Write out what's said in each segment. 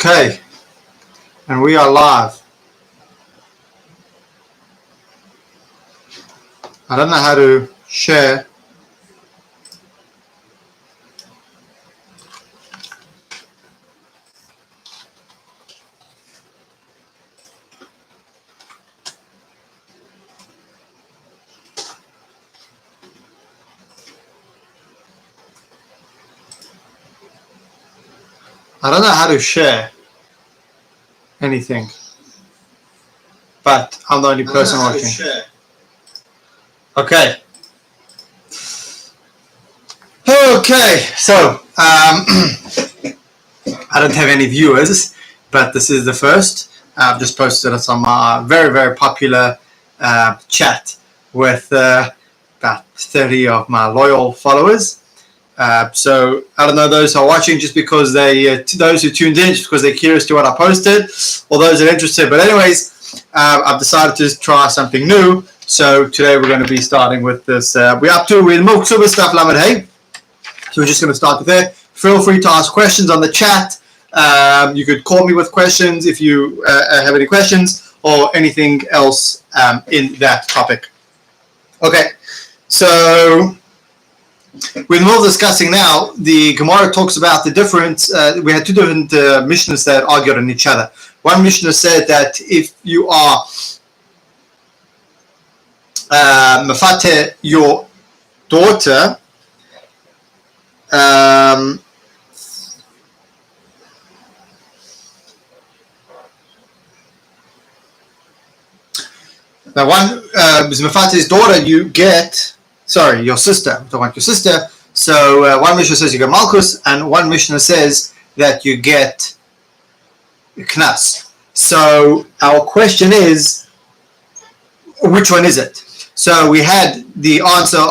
Okay, and we are live. I don't know how to share. I don't know how to share anything, but I'm the only person watching. Okay. Okay, so I don't have any viewers, but this is the first. I've just posted it on my very, very popular chat with about 30 of my loyal followers. So I don't know those who are watching just because those who tuned in just because they're curious to what I posted, or those that are interested. But anyways, I've decided to try something new. So today we're going to be starting with this. We're in Kesubos Daf Lamed Hey. So we're just going to start with there. Feel free to ask questions on the chat. You could call me with questions if you have any questions or anything else in that topic. Okay, so we're more discussing now. The Gemara talks about the difference. We had two different Mishnahs that argued on each other. One Mishnah said that if you are mafate your daughter, now one is mafate's daughter, you get. Sorry, your sister. Don't want your sister. So one Mishnah says you get Malchus, and one Mishnah says that you get Knas. So our question is, which one is it? So we had the answer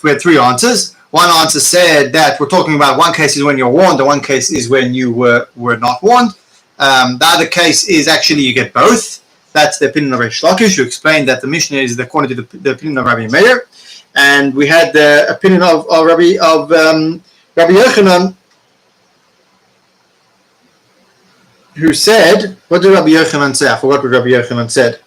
we had three answers. One answer said that we're talking about one case is when you're warned, and one case is when you were not warned. The other case is actually you get both. That's the opinion of Reish Lakish, who explained that the Mishnah is according to the opinion of Rabbi Meir. And we had the opinion of Rabbi Yochanan, who said, what did Rabbi Yochanan say? I forgot what Rabbi Yochanan said.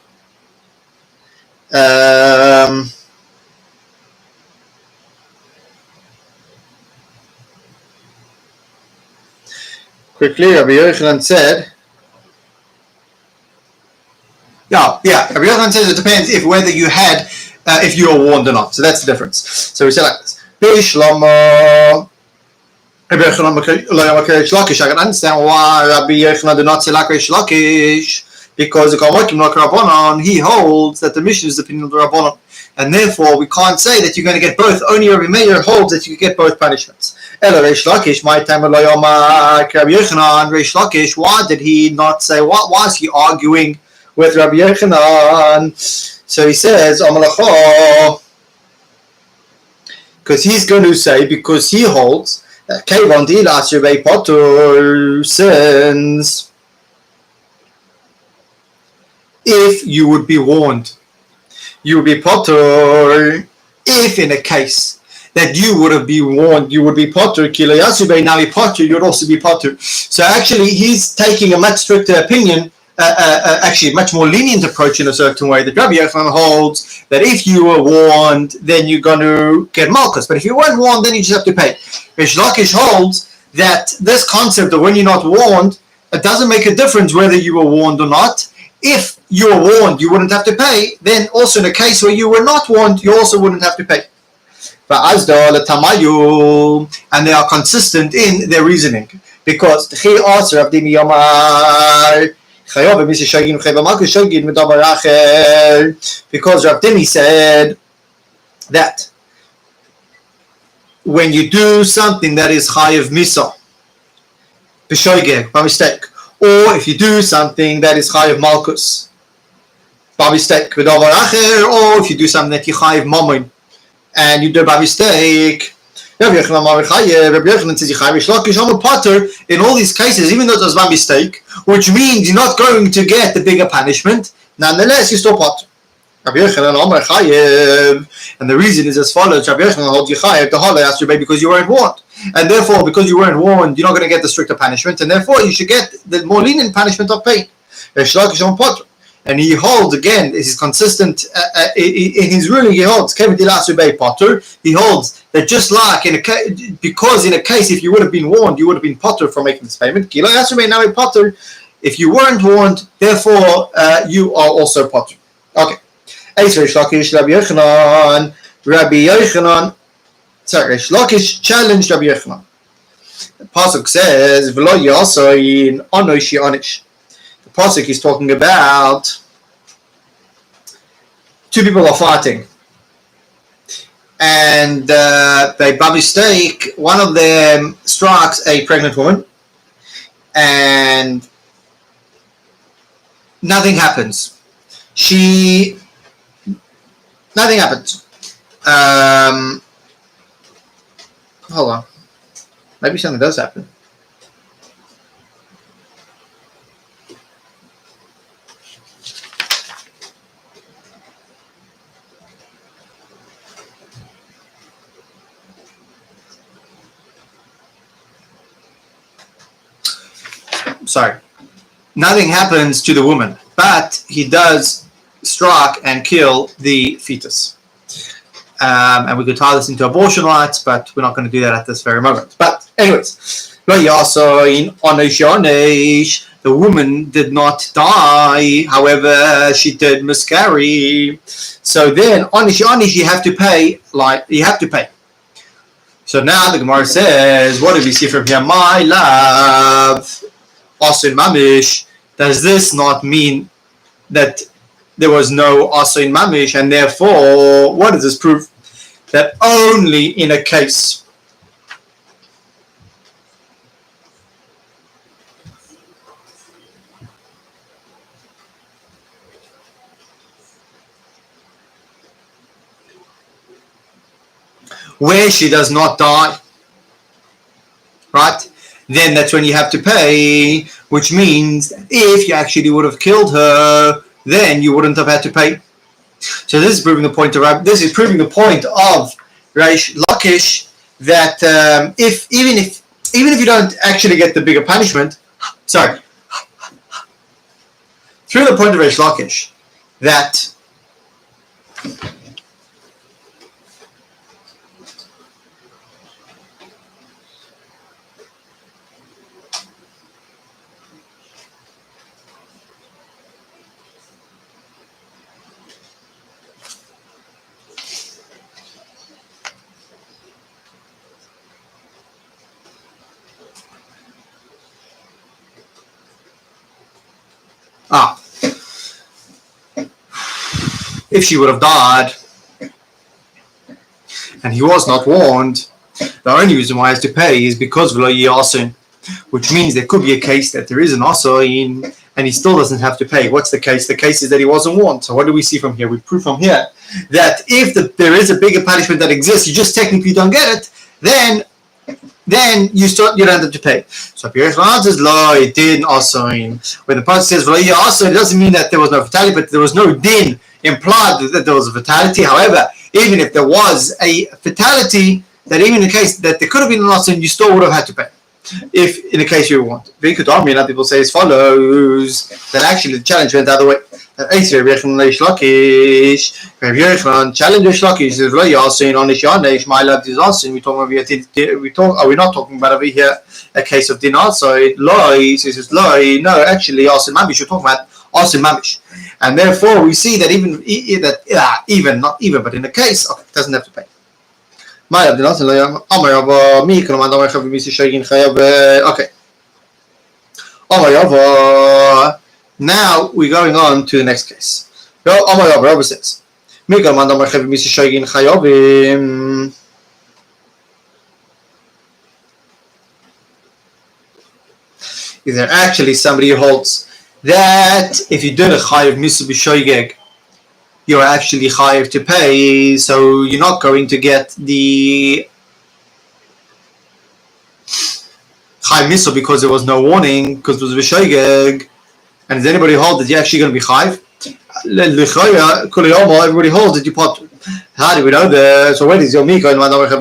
Quickly, Rabbi Yochanan said, Rabbi Yochanan says it depends whether you had if you are warned or not. So that's the difference. So we say like this. I can understand why Rabbi Yochanan did not say like Reish Lakish, because he holds that the Mishnah is the opinion of the Rabbanon, and therefore we can't say that you're going to get both. Only Rabbi Meir holds that you get both punishments. Reish Lakish, my time Rabbi Yochanan, Reish Lakish, why did he not say? Why is he arguing with Rabbi Yochanan? So he says, because he's going to say, because he holds that Kevon Dilas Rebbe Potter, since if you would be warned, you would be Potter. If in a case that you would have been warned, you would be Potter. Kila Yasube, now be Potter, you would also be Potter. So actually, he's taking a much stricter opinion. Actually, much more lenient approach in a certain way that Rabbi Yochanan holds that if you were warned, then you're going to get Malchus. But if you weren't warned, then you just have to pay. Reish Lakish holds that this concept of when you're not warned, it doesn't make a difference whether you were warned or not. If you were warned, you wouldn't have to pay. Then also in a case where you were not warned, you also wouldn't have to pay. And they are consistent in their reasoning. Because because Rav Dini said that when you do something that is chayav misa, by mistake, or if you do something that is chayav malchus, by mistake, or if you do something that you chayav mammon, and you do it by mistake, Rabbi Yochanan says Reish Lakish, I'm a potter in all these cases, even though it was by mistake, which means you're not going to get the bigger punishment. Nonetheless, you're still potter. Rabbi Yochanan Omer Chayev, and the reason is as follows: Rabbi Yochanan holds you Chayev to Hala has to pay because you weren't warned, and therefore because you weren't warned, you're not going to get the stricter punishment, and therefore you should get the more lenient punishment of pain. And he holds again. This is consistent in his ruling. He holds Potter. He holds that just like in a case, because in a case if you would have been warned, you would have been Potter from making this payment. Now Potter, if you weren't warned, therefore you are also Potter. Okay. Reish Lakish challenged Rabbi Yochanan. The pasuk says, "V'lo yasoin anoshi anish." The pasuk is talking about two people are fighting, and they, by mistake, one of them strikes a pregnant woman, and nothing happens. Nothing happens. Hold on. Maybe something does happen. Sorry. Nothing happens to the woman, but he does strike and kill the fetus. And we could tie this into abortion rights, but we're not going to do that at this very moment. But anyways, the woman did not die, however, she did miscarry. So then, onish, you have to pay. So now the Gemara says, what do we see from here? My love, asin mamish. Does this not mean that there was no asin mamish, and therefore, what does this prove? That only in a case where she does not die, right? Then that's when you have to pay, which means if you actually would have killed her, then you wouldn't have had to pay. So this is proving the point of Reish Lakish that even if you don't actually get the bigger punishment, through the point of Reish Lakish that if she would have died and he was not warned, the only reason why he has to pay is because of lo yasin, which means there could be a case that there is an asin and he still doesn't have to pay. What's the case? The case is that he wasn't warned. So what do we see from here? We prove from here that if there is a bigger punishment that exists, you just technically don't get it, then you don't have to pay. So Pirech says lo, it did asin. When the pasuk says lo yasin, it doesn't mean that there was no fatality, but there was no din implied that there was a fatality. However, even if there was a fatality, that even in the case that there could have been an asin, you still would have had to pay. If in the case you want. Vikudami, people say as follows, that actually the challenge went the other way. Rabbi Yochanan challenge Reish Lakish says, "Lo yasin on Ishanesh, my love is asin." Are we not talking about over here a case of dinar? So he says no, actually asin mamish. We're talking about asin mamish, and therefore we see that not even, but in the case, it doesn't have to pay. Okay. Now we're going on to the next case. Rabbi says, is there actually somebody who holds that if you did a chayav misu b'shoygeg, you're actually chayav to pay, so you're not going to get the chayav misu because there was no warning, because it was b'shoygeg. And does anybody hold that you're actually going to be chayiv? Everybody holds that you pot. How do we know this? So when is your Miko and we learned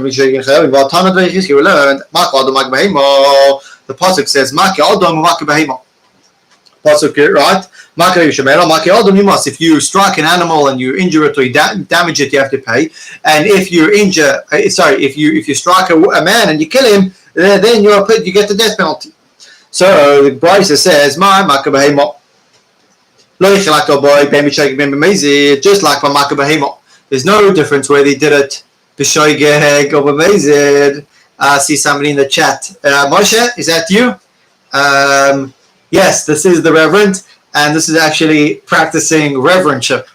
the pasuk says Maki Adam Maki Behemo. Pasuk, right? If you strike an animal and you injure it or you damage it, you have to pay. And if you if you strike a man and you kill him, then you get the death penalty. So the Brisa says, just like my Maka Behemo. There's no difference whether he did it b'shoigeg or b'mezid. I see somebody in the chat. Moshe, is that you? Yes, this is the Reverend, and this is actually practicing reverendship.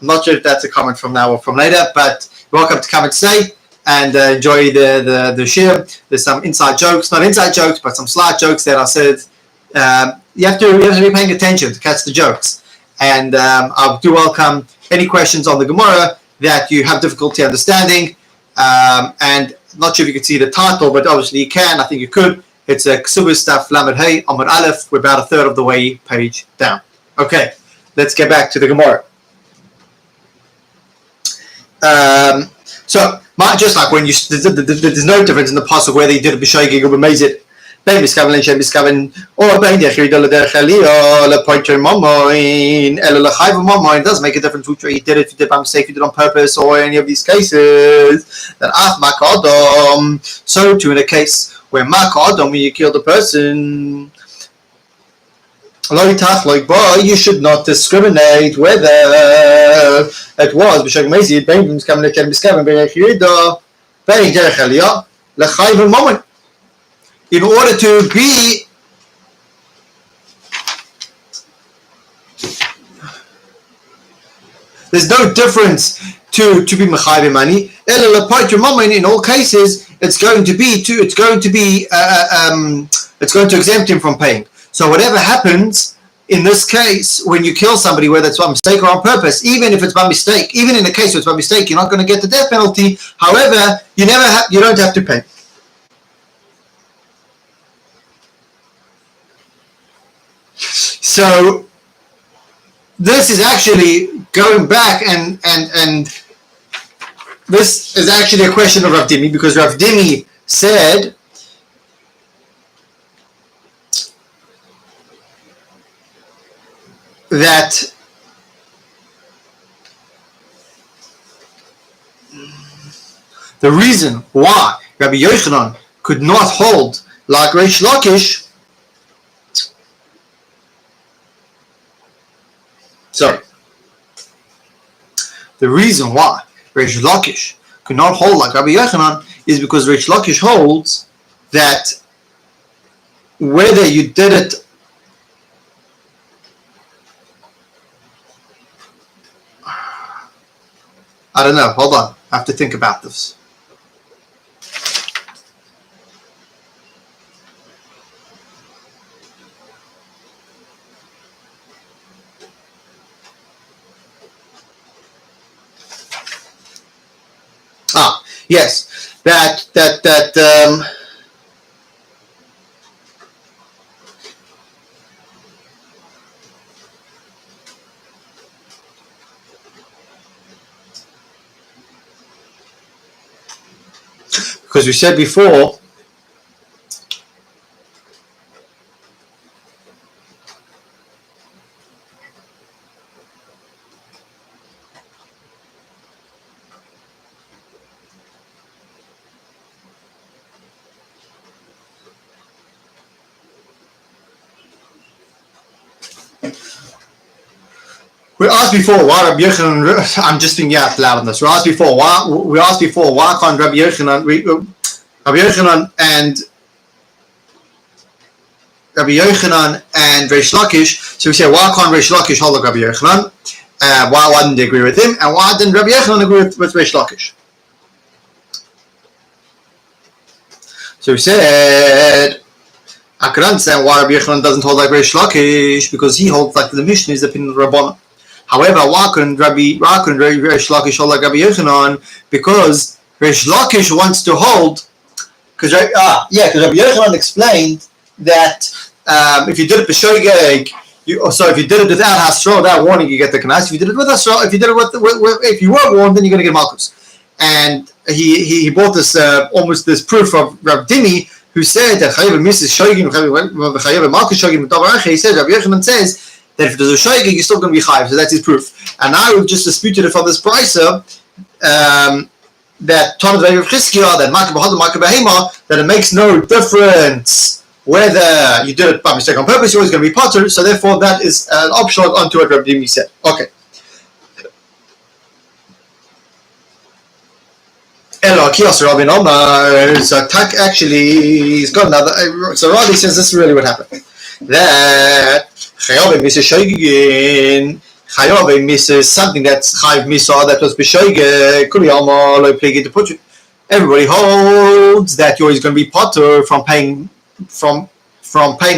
I'm not sure if that's a comment from now or from later, but you're welcome to come and stay and enjoy the shir. There's some inside jokes, not inside jokes, but some slight jokes that I said. You have to be paying attention to catch the jokes. And I do welcome any questions on the Gemara that you have difficulty understanding. And I'm not sure if you can see the title, but obviously you can. I think you could. It's a Kesubos Daf Lamed Hey Amud Aleph. We're about a third of the way page down. Okay, let's get back to the Gemara. So, just like when there's no difference in the pasuk whether you did it b'shoigeg or b'mezid. It doesn't make a difference which way you did it, if you did it by mistake, if you did it on purpose, or any of these cases. So too in a case where when you killed a person, you should not discriminate whether it was in order to be there's no difference to be mechayiv money. In all cases, it's going to exempt him from paying. So whatever happens in this case, when you kill somebody, whether it's by mistake or on purpose, even if it's by mistake, even in a case where it's by mistake, you're not going to get the death penalty. However, you don't have to pay. So this is actually going back and this is actually a question of Rav Dimi, because Rav Dimi said that the reason why Rabbi Yochanan could not hold like Reish Lakish, so the reason why Reish Lakish could not hold like Rabbi Yochanan is because Reish Lakish holds that whether you did it I don't know, hold on, I have to think about this. Yes, that because we said before we asked before why Rabbi Yochanan. I'm just thinking out loud on this. We asked before why can't Rabbi Yochanan and Reish Lakish? So we say why can't Reish Lakish hold like Rabbi Yochanan? Why didn't they agree with him? And why didn't Rabbi Yochanan agree with Reish Lakish? So we said I could understand why Rabbi Yochanan doesn't hold like Reish Lakish, because he holds like the Mishnah is the opinion of Rabbanan. However, why couldn't Reish Lakish hold like Rabbi Yochanan? Because Reish Lakish wants to hold, because Rabbi Yochanan explained that if you did it b'shoigeg, So if you did it without hasra, without warning, you get the knas. If you did it with hasra, if you did it if you were warned, then you're going to get malchus. And he brought this almost this proof of Rav Dimi, who said that chayav misses shoygin, chayav malchus shoygin. He says Rabbi Yochanan says that if there's a shoygin, you're still going to be chayav. So that's his proof. And now we've just disputed it from this brisa. That Tanat Rav Chizkiah, that that it makes no difference whether you did it by mistake on purpose, you're always going to be potter. So therefore, that is an option onto what Rav Dimi said. Okay. Elo Kiyos Rabin Omar. So actually, he's got another. So Rabbi says this is really what happened. That Chayav misses shoygin. Chayav misses something that's Chayav misa that was b'shoyge. Kuli Alma lo pligi to put you. Everybody holds that you're always going to be potter from paying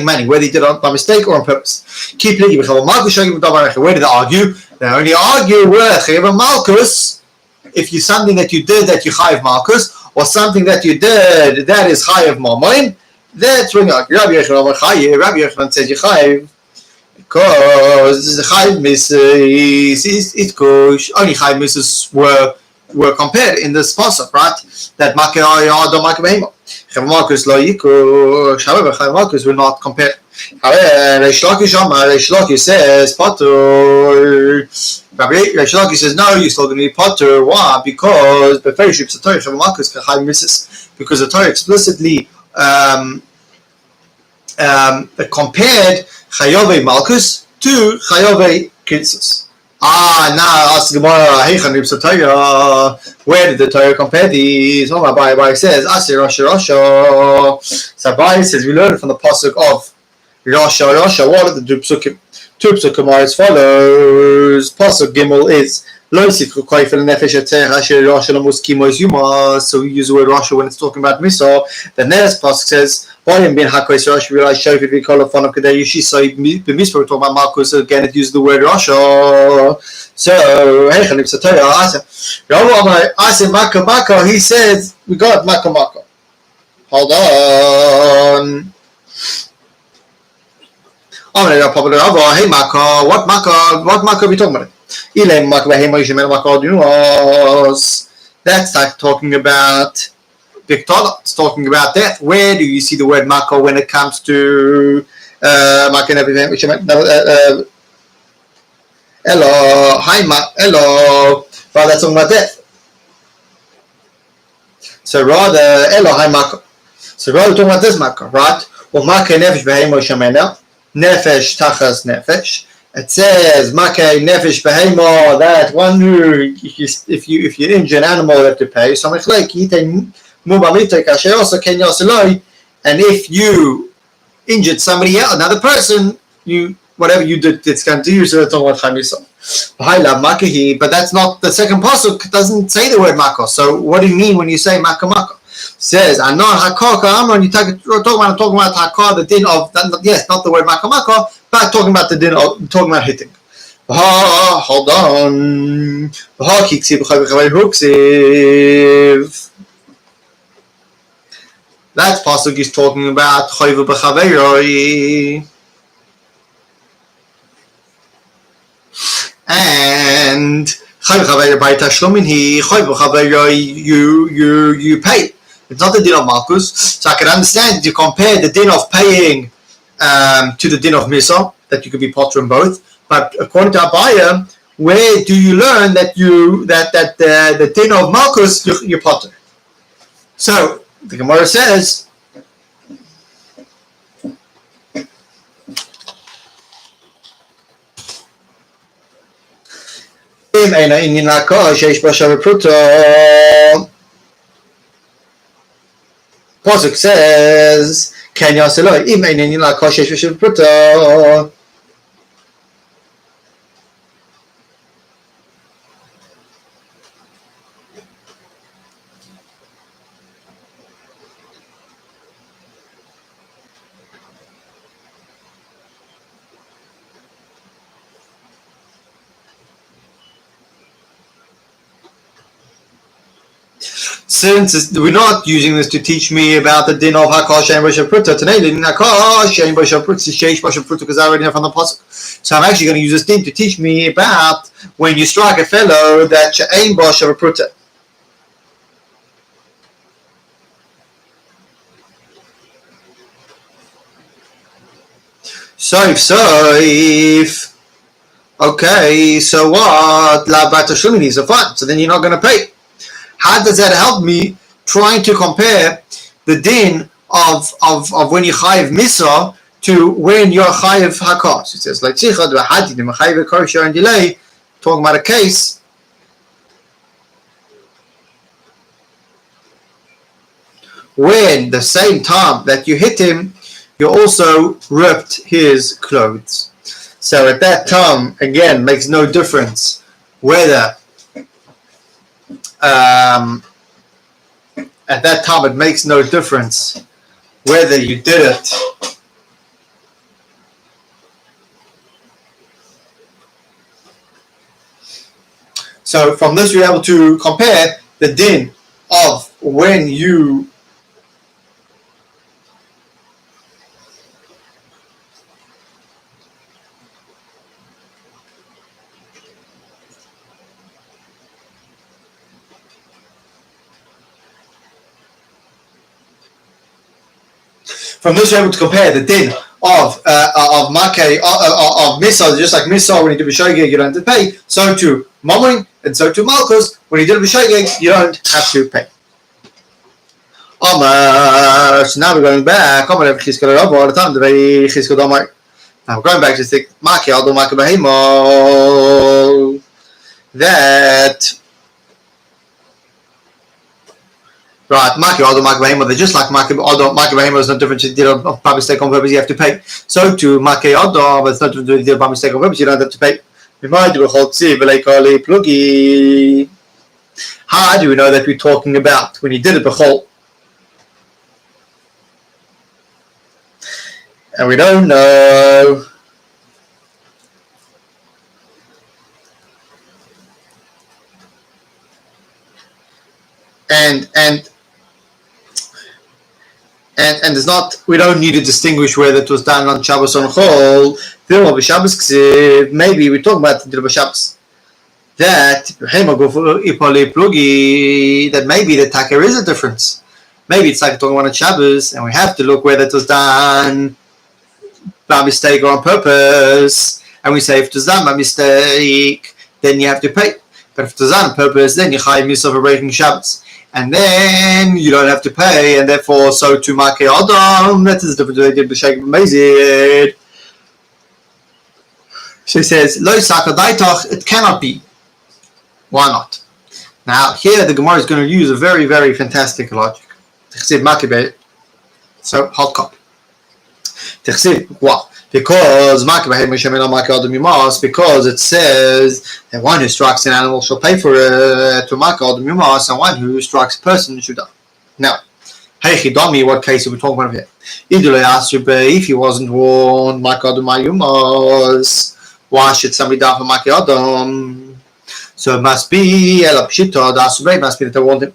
money, whether you did it by mistake or on purpose. Keep pligi b'chayav malchus shoygin b'davar. Where did they argue? They only argue with Chayav malchus. If you something that you did that you chayiv malchus, or something that you did that is chayiv mamoin, that's when you argue. Rabbi Yochanan says you chayiv because the chayiv misses it kush. Only chayiv misses were compared in this pasuk, right? That makeh yado makeh behema. Chayiv malchus lo yikush. However, chayiv malchus were not compared. However, Reish Lakish says Potter. Reish Lakish says no, you're still going to be Potter. Why? Because the because the Torah explicitly compared Chayove Malchus to Chayove Kinsus. Now ask Gemara, where did the Torah compare these? Oh, my Abai says, Asir Rasha. So Abai says we learned from the pasuk of Rasha. What are the two psukim? Two psukim are as follows. Pasuk Gimel is Lo Sikhu Koifel Nefesh Etzer Hasher Rasha Lamus Kimois Yuma. So we use the word Rasha when it's talking about Misa. The next pasuk says Boyim bin Hakois Rasha realized Shofit we call upon Kedei Yushi. So B'Mispa we're talking about Malchus. So again it uses the word Rasha. So Hey Chanib Sataya Asa Maka. He says we got Maka. Hold on. Hey Maka, what Maka are we talking about? That's like talking about Victoria. It's talking about that. Where do you see the word Maka when it comes to Maka and everything? Which hello. Well, that's talking about that. So rather, hi Maka. So rather talking about this Maka, right? Well, Maka nefesh behemo shamena. Nefesh tachas nefesh. It says makei nefesh behemo that one who if you injure an animal you have to pay. So and if you injured somebody else, another person, you whatever you did, it's going to you. So that's not what chamisa. But that's not the second pasuk. Doesn't say the word maka. So what do you mean when you say maka? Says Anon Hakaka Amron. You talking about Hakka, the din of yes, not the word Maka, but talking about the din of talking about hitting. Hold on. That pasuk is talking about Chayvu b'chaveroi, and Chayvu b'chaveroi by tashlumin he Chayvu b'chaveroi you pay. It's not the din of Malchus, so I can understand you compare the din of paying to the din of Misa, that you could be potter in both. But according to Abaya, where do you learn that the din of Malchus you're potter? So the Gemara says, Pasuk says, "Ken yaseloi im einin la koshesh v'shivpruto." since we're not using this to teach me about the din of Hakal Shein B'Shav Pruta, today din Hakal Shein B'Shav Pruta, Sheish B'Shav Pruta, because I already know from the pasuk. So I'm actually going to use this din to teach me about when you strike a fellow that Shein B'Shav Pruta. Soif. Okay, so what? La Bata Shumini, so fine. So then you're not going to pay. How does that help me trying to compare the din of when you chayiv misa to when you're chayiv hakar? So it says like tzichat v'hadidim chayiv hakar and delay, talking about a case when the same time that you hit him, you also ripped his clothes. So at that time, again, makes no difference whether at that time it makes no difference whether you did it so from this we're able to compare the din of when you from this we're able to compare the din of Makeh of Misa, just like Misa when you do B'Shogeg you don't have to pay, so to Mamoin and so to Malchus when you do B'Shogeg you don't have to pay. So now we're going back. Now we're going back to the Makeh Ado Makeh Behemo that right, Makeh Ado Makeh Behemo, they're just like Makeh Ado Makeh Behemo is no different to the deal of by mistake on purpose you have to pay. So to Makeh Ado, but it's not to do the deal by mistake on purpose you don't have to pay. How do we know that we're talking about when you did it b'chol? And we don't know. And there's not, we don't need to distinguish whether it was done on Shabbos or on Chol. Maybe we're talking about the Shabbos. That maybe the Takar is a difference. Maybe it's like talking about on Shabbos, and we have to look whether it was done by mistake or on purpose. And we say if it was done by mistake, then you have to pay. But if it was done on purpose, then you chayiv yourself for breaking Shabbos. And then you don't have to pay, and therefore, so to Makeh Adam, that is the difference they did b'shegeg b'mezid. So he says, Lo Saka Daitach, it cannot be. Why not? Now, here the Gemara is going to use a very, very fantastic logic. So, hot cup. What? Because because it says that one who strikes an animal shall pay for it to Makeh Adam Yumas, and one who strikes a person should die. Now, what case are we talking about here? If he wasn't warned, Makeh Adam Yumas, why should somebody die for Makeh Adam? So it must be Ela Pshita, it must be that they warned him.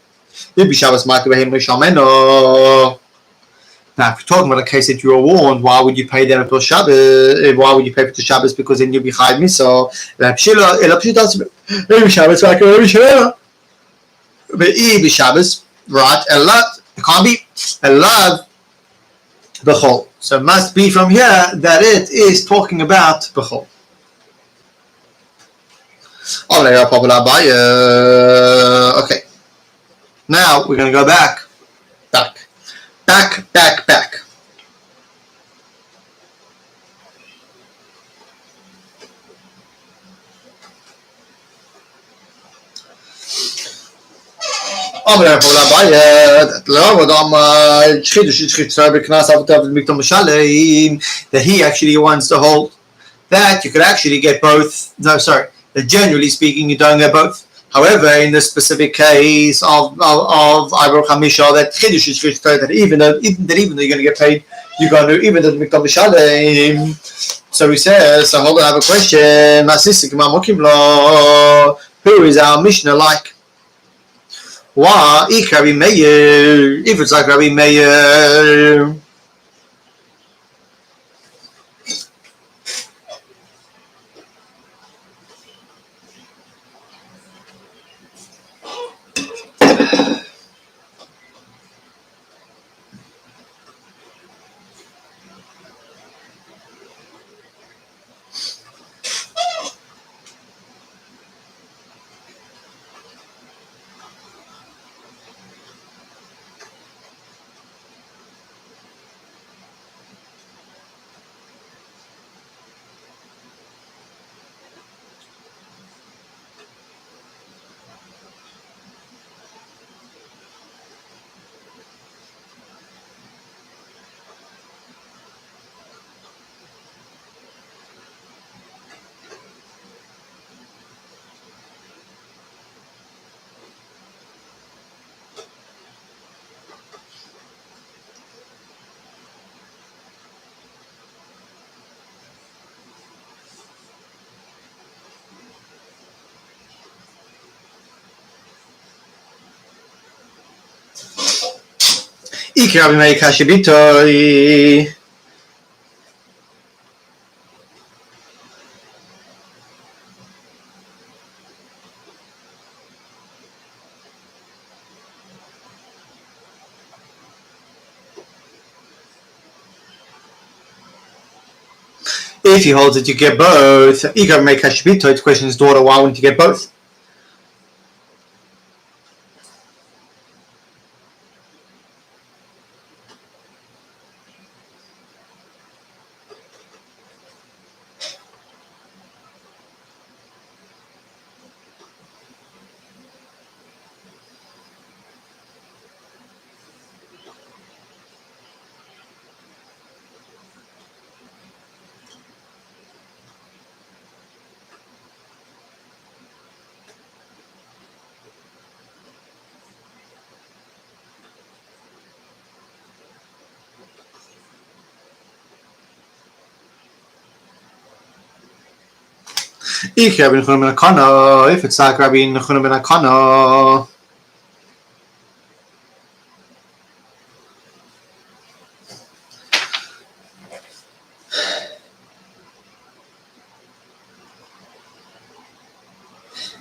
Now, if you're talking about a case that you were warned, why would you pay them until Shabbos? Why would you pay for the Shabbos? Because then you'll be chayiv misa. Shabbos, right? It can't be Elav b'chol. So it must be from here that it is talking about b'chol. Okay. Now we're going to go back. That he actually wants to hold that you could actually get both. No, sorry. That generally speaking, you don't get both. However, in the specific case of Iber Chamisha, that Chidush is that even though you're going to get paid, you're going to even though Miktam Mishalem. So he says, so hold on, I have a question. Who is our Mishnah like? Why? Ich Rabbi Meir. If it's like Rabbi Meir. Ich Rabbi Meir Kashibitoi. If he holds it, you get both. Ich Rabbi Meir Kashibitoi. The question is, daughter, why wouldn't you get both? Ich Rabbi Nechuna ben Akana. If it's like Rabbi Nechuna ben Akana.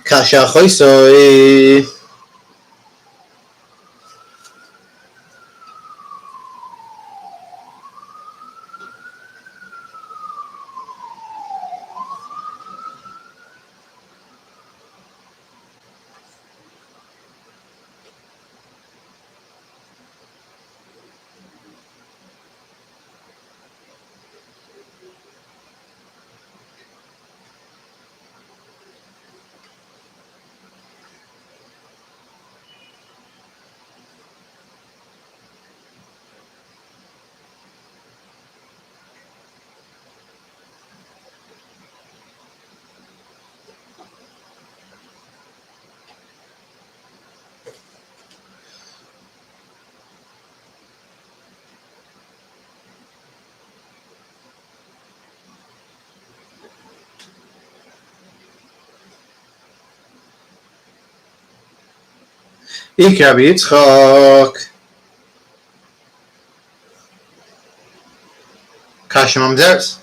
Kasha Choisoi. Ich Rabbi Yitzchak. Kasha Mamzeres.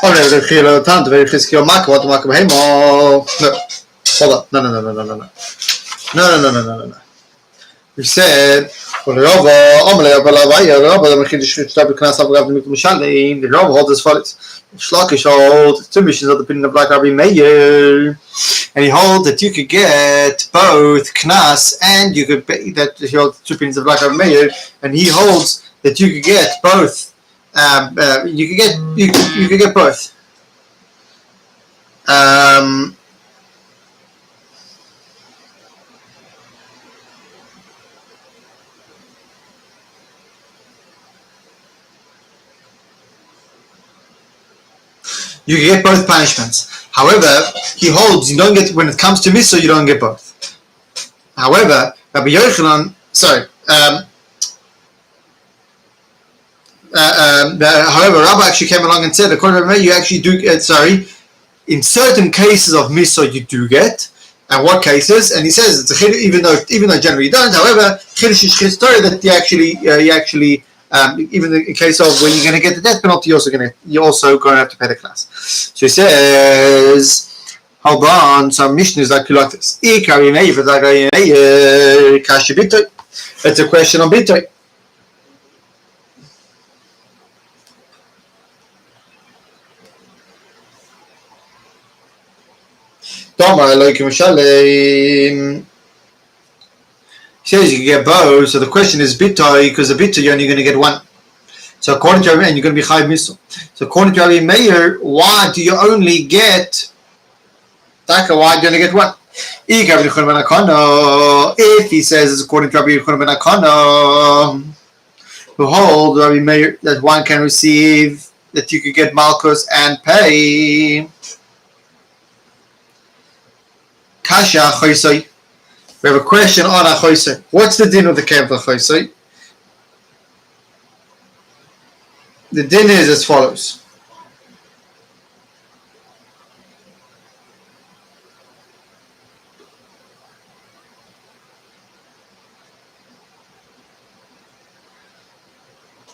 We said, the Rava holds as follows. Shlakish holds two missions of the opinion of Black Rabbi Meir, and he holds that you could get both Knas and you could that he holds two opinions of Black Rabbi Meir, and he holds that you could get both. You could get both. You can get both punishments. However, he holds you don't get when it comes to Misa, you don't get both. However, Rabbi Yochanan, however, Rabbi actually came along and said, according to Rabbi, you actually do get. In certain cases of Misa, you do get. And what cases? And he says it's a even though generally you don't. However, that you actually. Even in case of when you're going to get the death penalty, you're also going to have to pay the class. So he says, hold on. So Mishnah is like this. It's a question on bitoy. He says you can get both, so the question is bitoy, because the bitoy you're only going to get one. So according to Rabbi, and you're going to be chayiv misal. So according to Rabbi Meir, why do you only get? Why do you only get one? If he says it's according to Rabbi Yochanan ben Akana, who hold Rabbi Meir that one can receive, that you could get malchus and pay. Kasha choisei. We have a question on a choisei. What's the din of the camp of choisei? The din is as follows.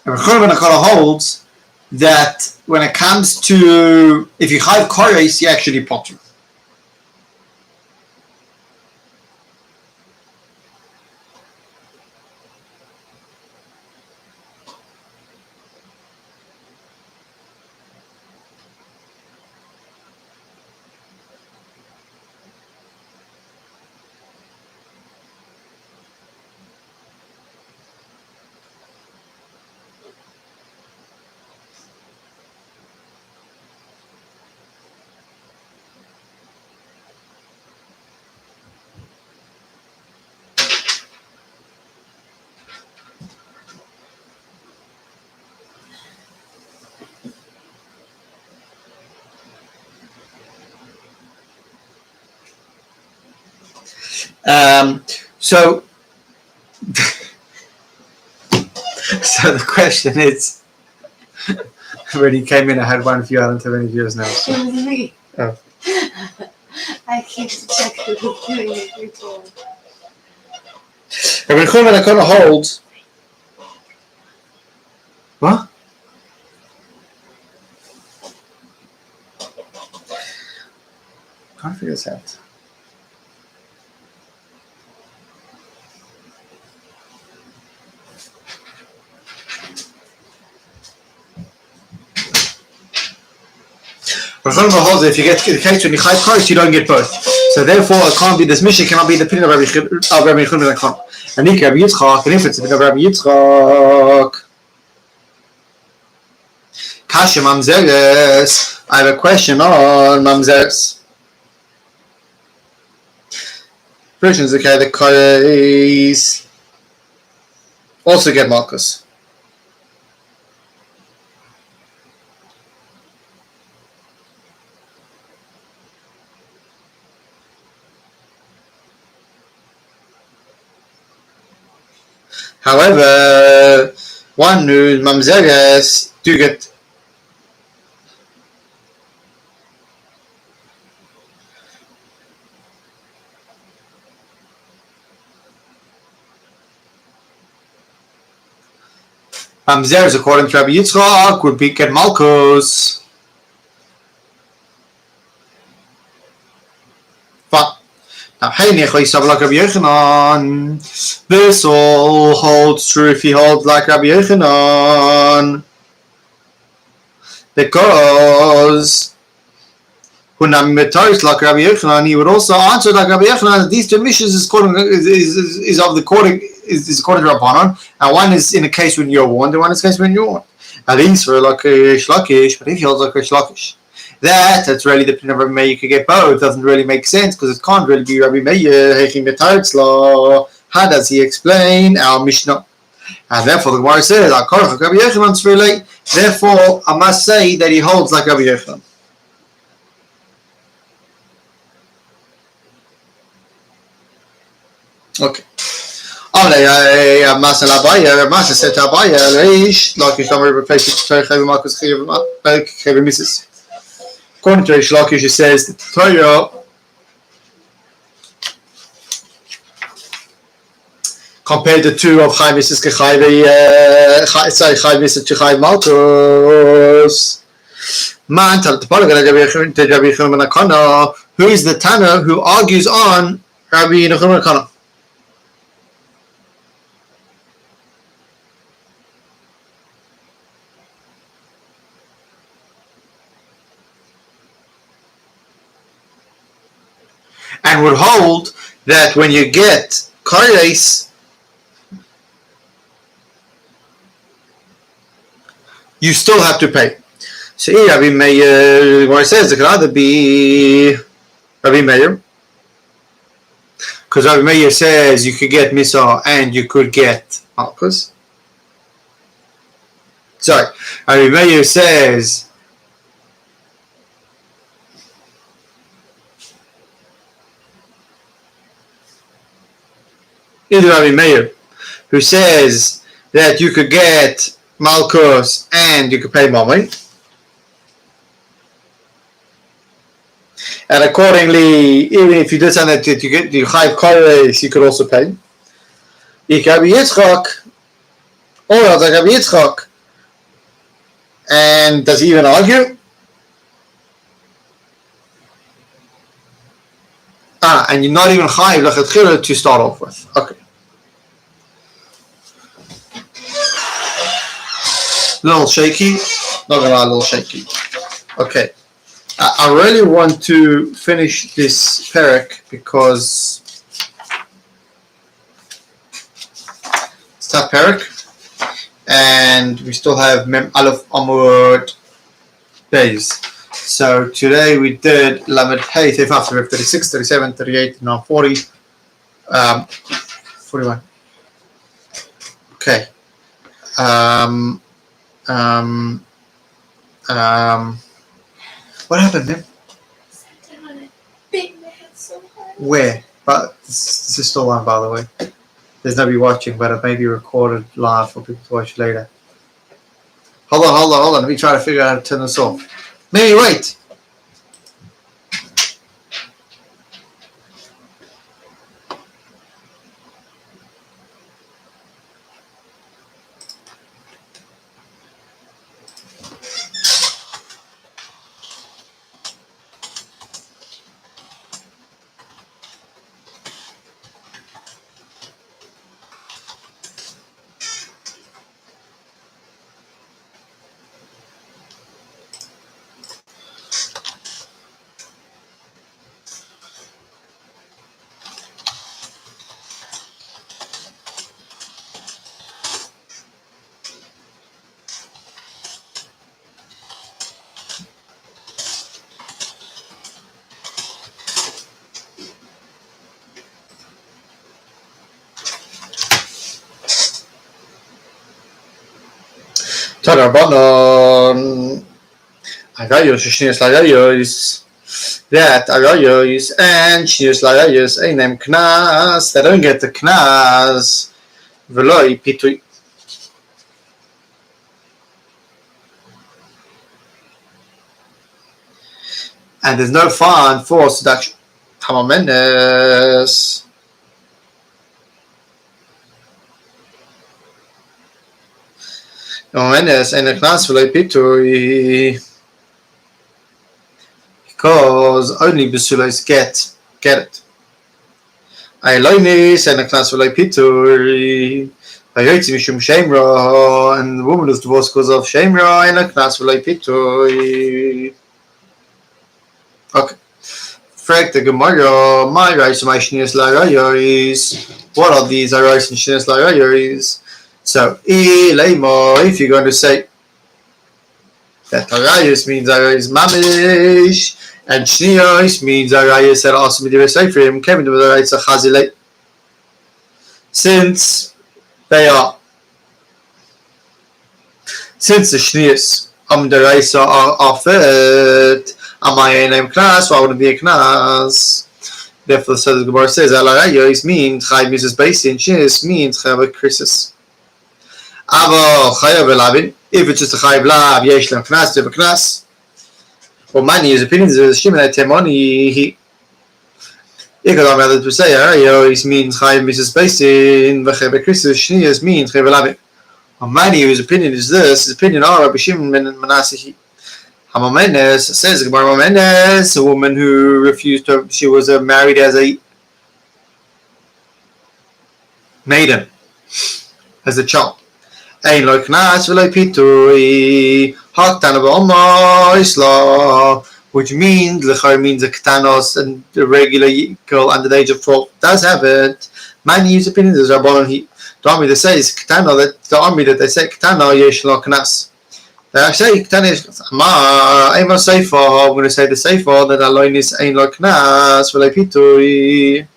Rabbi Yochanan ben Akana holds that when it comes to if you have koros, you actually potter. So the question is, when he came in, I had one view. I don't have any views now. So. It was me. Oh. I keep checking who's doing it before. Rabbi Yochanan ben Akana holds. What? Can't figure this out. If you get the case when you chayv koros, you don't get both. So therefore, it can't be this mission cannot be the opinion of Rabbi Yochanan ben Akana. And if Rabbi Yitzchak, and if it's the opinion of Rabbi Yitzchak, Kasha mamzeres. I have a question on mamzeres. Versions okay, the koros also get malchus. However, one who's mamzeres do get mamzeres according to Rabbi Yitzchak would be get malchus. This all holds true if he holds like Rabbi Yochanan, because like Rabbi Yochanan, he would also answer like Rabbi Yochanan that these two missions is according to Rabbanon, and one is in a case when you're warned, and one is a case when you're warned. At least for like Lakish, but if he holds like Lakish, that's really the opinion of Rabbi Meir. You could get both. It doesn't really make sense because it can't really be Rabbi Meir. How does he explain our Mishnah? And therefore the Gemara says, Rabbi Yochanan's really. Therefore, I must say that he holds like Rabbi Yochanan. Okay. Masa said to Abaya, according to Reish Lakish, it says that Torah compared the two of Chai Mrs. Chai Mrs. to Chai Malchus. Man, who is the Tana who argues on Rabbi Nachman Kana? And would hold that when you get Kares, you still have to pay. So Rabbi Meir, what it says, it could either be Rabbi Meir, because Rabbi Meir says you could get Misa and you could get Malchus. Sorry, Rabbi Meir says either Rabbi Meir, who says that you could get Malchus and you could pay Mami, and accordingly, even if you did something that you get the Chayiv Kares, you could also pay. Rabbi Yitzchak, or like Rabbi Yitzchak, and does he even argue? And you're not even Chayiv Lechatchila to start off with. Okay. Little shaky, not gonna lie, a little shaky. Okay, I really want to finish this parak because it's tough parak, and we still have Mem Aleph Amud days. So today we did Lamed Hey, 36, 37, 38, now 40, 41. Okay. What happened, man? Where? But this is still on, by the way. There's nobody watching, but it may be recorded live for people to watch later. Hold on. Let me try to figure out how to turn this off. Maybe wait. Tarabanon. Agayos, Shnius Lagayos. That Agayos and Shnius Lagayos ain't them Knas. They don't get the Knas. Veloi Pitui. And there's no fine for seduction. Tamamenes. Tamamenes and the Knas Veloi Pitui. Because only Basulos get it. Ailonis and a class for like Pituri. Vayotzi mishum shemra, and the woman was divorced because of shemra and a class for like Pituri. Okay. Frag the Gemara, my rice, my shnias larayos. What are these rice and shnias larayos? So, if you're going to say that arayos means arayos mamish, and shnios means arayos that are also midiv seifrim, came into the rights of chazilei. Since the shnios the rights are offered, am I a name class? Why would it be a class? Therefore, so the Gemara says, Alarayos means Chayv Mrs. Basin, Shis means Chayv Krisis. Avo Chayv Labin, if it's just a Chayv Lab, Yesh Lam Knas, Div Knas. Or many his opinions is Shimon Temoni. You could rather to say, Alarayos means Chayv Mrs. Basin, Chayv Krisis, Shnis means Chayv Labin. Or many whose opinion is this, his opinion are Rabbi Shimon ben Manasseh. Hamamenes says Gemara Mamenes, a woman who refused to, she was married as a maiden, as a child. Ein lo knas v'lo pituri, haktan v'oma isla, which means lechar means a ktanos, and a regular girl under the age of 12 does have it. Many use opinions as Rabbanon. The army that says ktano, that the army that they say ktano yesh lo knas. I say, I'm going to say the Sefer that Aloinis ain't like Knas, V'lei Pituri.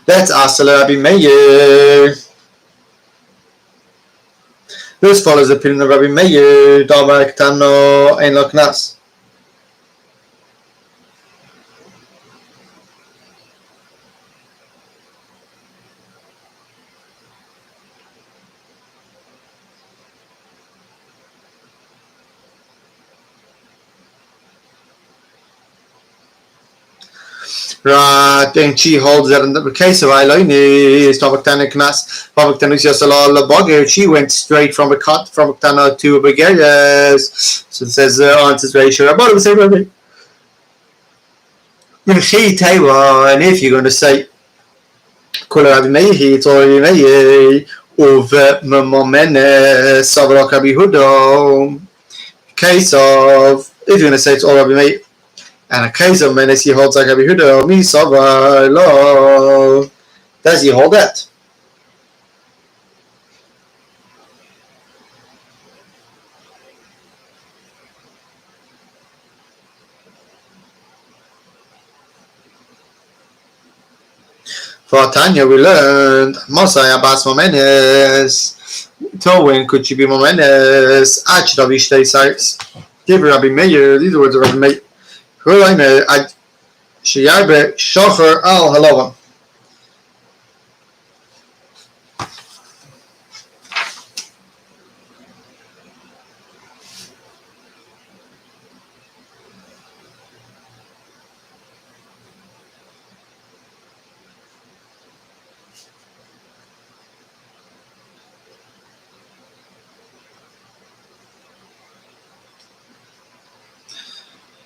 Let's ask Rabbi Meir. This follows the opinion of Rabbi Meir, Dama Ktano ain't like Knas. Right, and she holds that in the case of Ailoini, she went straight from a cut from Ktana to a Begarias. So it says answers very sure about it. And if you're going to say Kula Rabbi Meir, it's already Meir of Mamene Savrak Rabbi Hudo. Case of if you're going to say it's all Rabbi Meir. And a case of Menes, he holds like Rabbi Huda, Mi Sava, Lo. Does he hold that? For Tanya, we learned, Mosai Abbas Momenes. Till when could she be Momenes? Ach Rabbi Shtei Sykes. Give Rabbi Meir, these are words of Rabbi Meir. Sheyarbe Shocher Al Halova.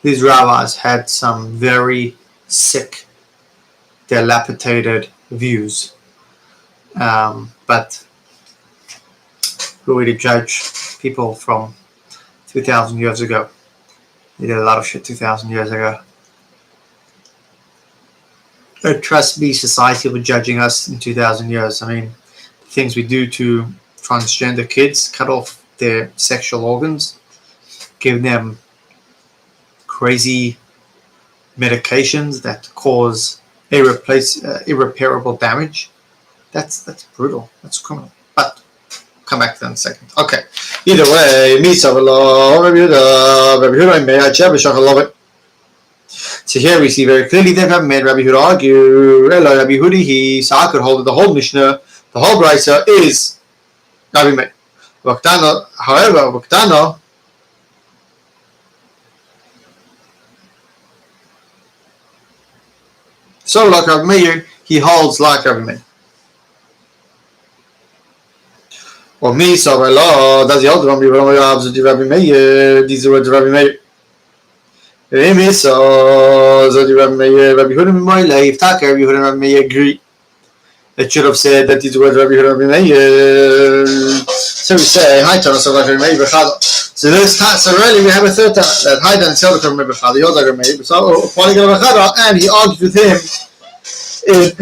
These rabbis had some very sick, dilapidated views. But who would judge people from 2,000 years ago? They did a lot of shit 2,000 years ago. Trust me, society was judging us in 2,000 years. I mean, things we do to transgender kids, cut off their sexual organs, give them crazy medications that cause irreparable damage. That's brutal. That's criminal. But I'll come back to that in a second. Okay. Either way, so here we see very clearly that Rabbi made Rabbi Huda argue. Rabbi Hudi, so I could hold it. The whole Mishnah, the whole Brisa is Rabbi Meir. However, Vaktana. So like Rabbi Meir, he holds like Rabbi Meir. Or me, so does he hold Rabbi Meir? These are words of Rabbi Meir. So Rabbi Yehuda Memoyle, if Taka Rabbi Yehuda Rabbi Meir agree. It should have said that these words Rabbi Yehuda Rabbi Meir. So we say, hi Tana, so Rabbi Meir Bechada. So this time, so really we have a third time that hi Tana, so Rabbi Meir Bechada, he was Rabbi Meir, so Rabbi Bechada, and he argued with him in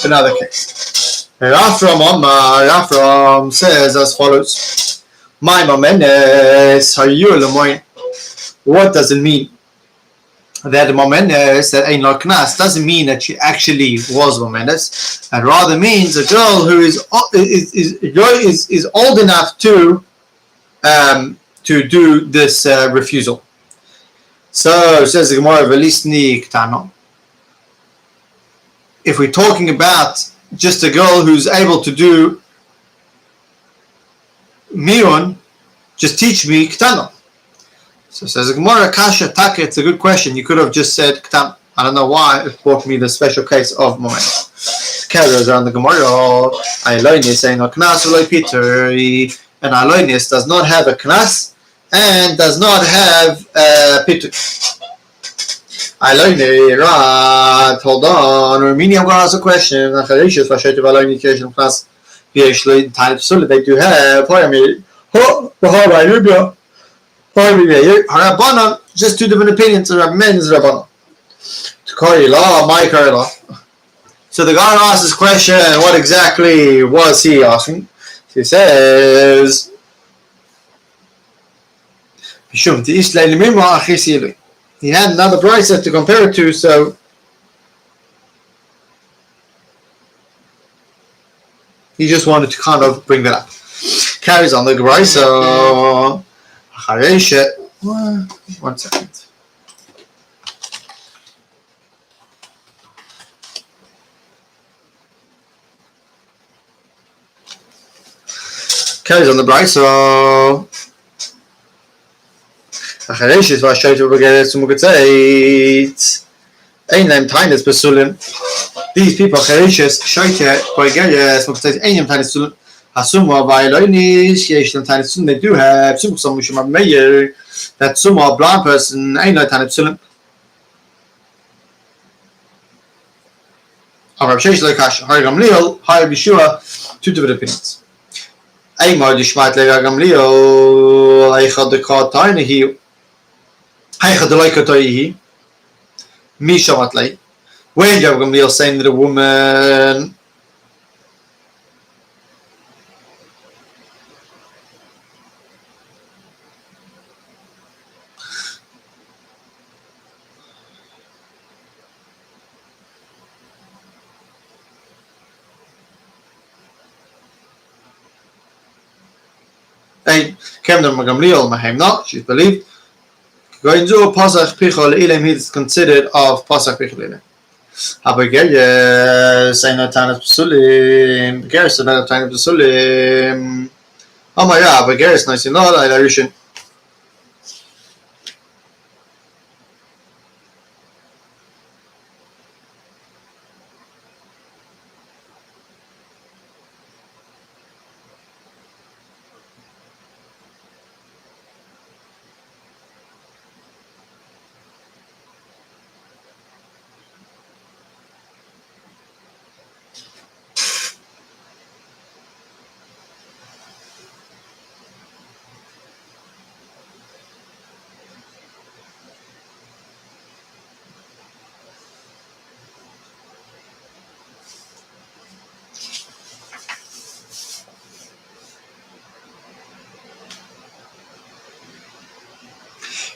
another case. And Rafram says as follows: My momenes hayu lemoin. What does it mean? That the momenes that ain't no knas doesn't mean that she actually was momenes, and rather means a girl who is old enough to do this refusal. So says the Gemara Velisni Ktano. If we're talking about just a girl who's able to do miun, just teach me Ktano. So says the Gemara Kasha Taka, it's a good question. You could have just said Ktan. I don't know why it brought me the special case of moment. Carriers around the Gemara. Ailonis saying no knas v'lo Peter, and Ailonis does not have a knas and does not have Peter. Ailonis, right? Hold on. Armenia, I'm going to ask a question. They do have. Rabbanon, just two different opinions. Rabbi Men is Rabbanon. So the guy asks this question, what exactly was he asking? He says, he had another brisa to compare it to, so he just wanted to kind of bring that up. Carries on the brisa. One second. Carries on the bright, so Achareshis was straight over again to Mugatzeit. Ain't them tiniest Basulim. These people Achareshis, Shaita, Poigeres, Mugatzeit, ain't them tiniest Basulim. Asuma by Loinis, Yesh them tiniest Basulim, they do have some Mushima Mayer. That Suma, a blind person, ain't no tiniest Basulim. Rabbi Sheish Lekash, Hari Gamliel, Hari Bishua, two different opinions. Einmal die Schmeitler Gamliel, Eichad de Kartaine hier, Eichad de Leikotai hier, Misha Matlay. When Rabbi Gamliel saying to the woman, hey, came to Gamliel, Mahem not, she's believed. Going to Pasach Pichol Ilim, he's considered of Pasach Pichol Ilim. Abigail, saying no time of Sulim, Begaris, no time of Sulim. Oh my god, Begaris, nice in all, I Irishan.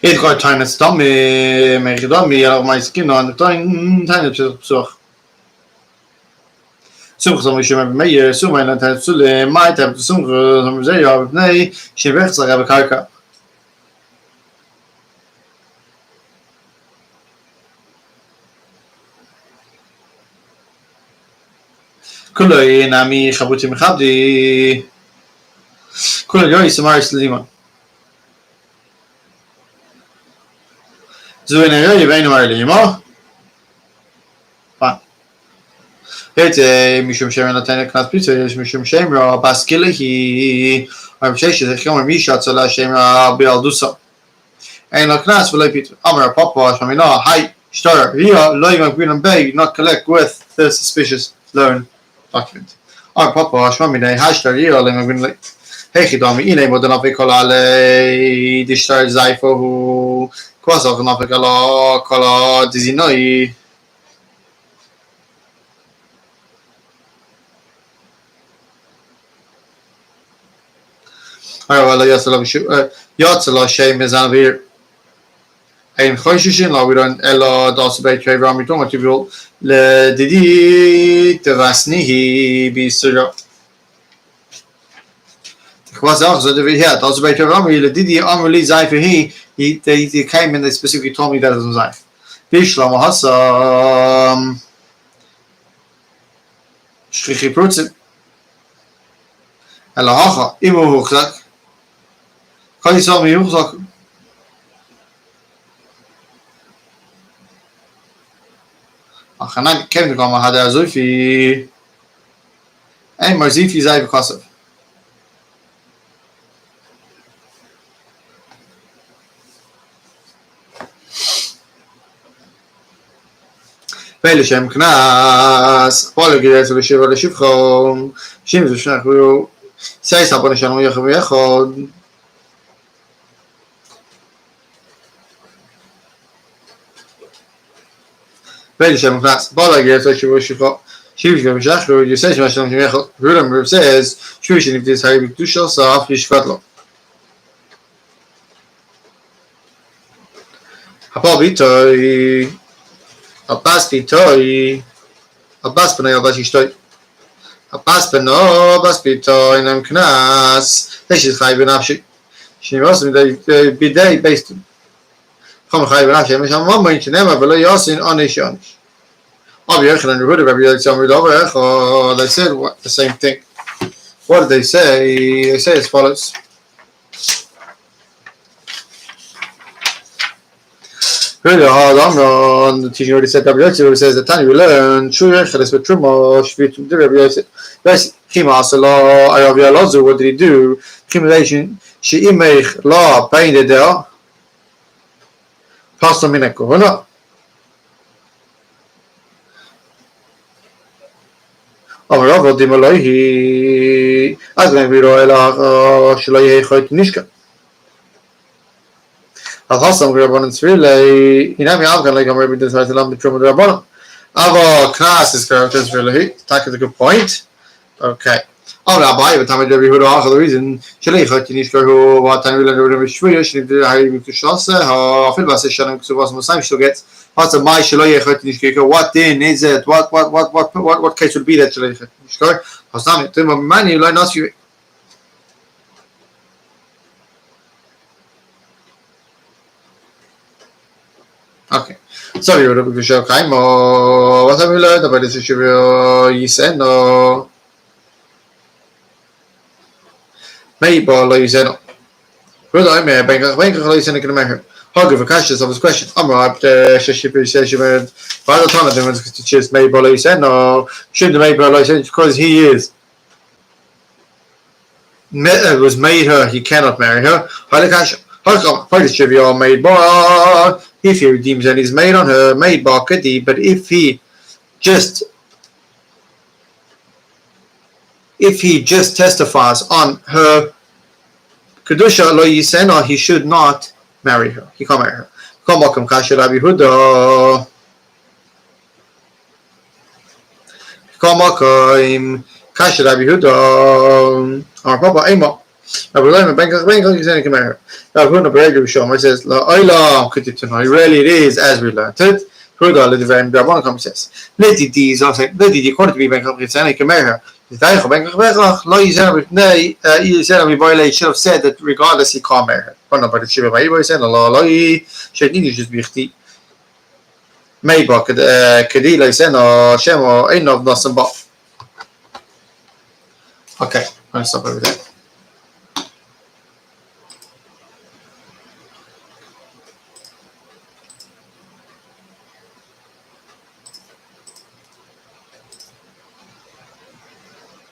It got time to stop me, make it on me, out of my skin on the time to so. Some we should remember me, so my time to my time to some say of nay, she rechts like a karka. Kuloi nami chabuti mechabdi. Kuloi yoi samaris liman. So in a very vain way, fine. It's a Mishum Shaman Atana Knas Pizza, Mishum Shamra, Baskilla, he, I'm Shash, the Kamar Misha, Sala Shamra, Bialdusa. Ein lo knas v'lo pita. Amar Papa Shamina. Hi. Star. Here, loy magbinan bay. Not collect with the suspicious loan document. Amar Papa Shamina. Hi. Star. Here, loy magbinan. Hey, Chidami. Ine mo dana v'kola le di star zaifo hu. Kwasa dana v'kola kola dizinoi. Well, Yatsala Shay Mizanavir. Ein Khoshishin, la we don't Ella Dasabay Trey Ramiton, what you will Le Didi Devasnihi be Sura. Was also the here, Dasabay Trey Rami, Le Didi Amuli Zaifahi, he came and they specifically told me that it was Zaif. Bishlam Hassam Strichi Prutzit. Elahaha, Imu Hukzak. Kan je samen heel gezag? Ach, nein, ken ik allemaal had zo veel. En maar zie je zij bekassen. Vele shem knas. Alle gedeeld zullen shiva le shivchom. Shim ze shnach wil. Zij stappen shan weer geweg. Vele shem knas. Bala gedeeld zullen shiva. Shiva shnach wil. Je zegt maar shan geweg. Rulam says. Shushin if this hay bikdusha sa aflish fatlo. Hapabitoi. Abbas pitoi. Abbas penay Abbas ishtoi. Abbas peno Abbas pitoi nam knas. This is chayv benafshi. Shnivas bidei based. Come chayv benafshi. Misham one point nema velo yasin anish anish. Abi Yochanan and Yehuda Rabbi Yochanan they said the same thing. What did they say? They say as follows. Really hard on the teaching already said Rabbi Yochanan says the Tani we learn Shu Yechanan with Truma Shvitum Rabbi Yochanan. Yes, Kima Asala Arabi Alazu. What did he do? Kimulation She Imech La Pain there. Pastor Mineko. No. Amarav Dimalahi Azman Viroela Shalay Hoyt Nishka. Al-Hassam Rabban and Srile, Inami Afghan like American Desire to Lam the Trump Rabban. Ava Knas is characters really. That is a good point. Okay. Oh, Rabbi, but I'm every who are the reason. Shalay Hoyt Nishka, who what time will never Shwish, the Harry to Shasa, or Philbas Shannon to was Muslim she'll get. What's a my Shalay Hoyt Nishka? What then is it? What case would be that Shalay Hoyt Nishka? Hasam, to my money, like not you. Okay. So we will show Kaimo. What have we learned about this issue? Yiseno. Maybe Yiseno. Good, I may bank Yiseno can remember. How give a questions of his question. I'm right. Shashipi says you made by the time of them to choose maybe Yiseno. Shouldn't maybe Yiseno because he is. Was made her, he cannot marry her. Halakash. Halakam. Made by. If he redeems and is made on her, made Bakadi, but if he just testifies on her Kedusha lo Yisena, he should not marry her. He can't marry her. Komakam Kasha Rabbi Huda. Komakam Kasha Rabbi Huda. Our Papa Emo. Rabbi Huda Bangkok Yisena can marry her. It says, really it is as we learned it. Huda says, let it is also let it according to be Bangkok Yisena can marry her. We should have said that regardless he can't marry her. But the Shiva Bible said, Maybach Kadila Sena Shemo ain't of nothing but. Okay, I'm gonna stop over there.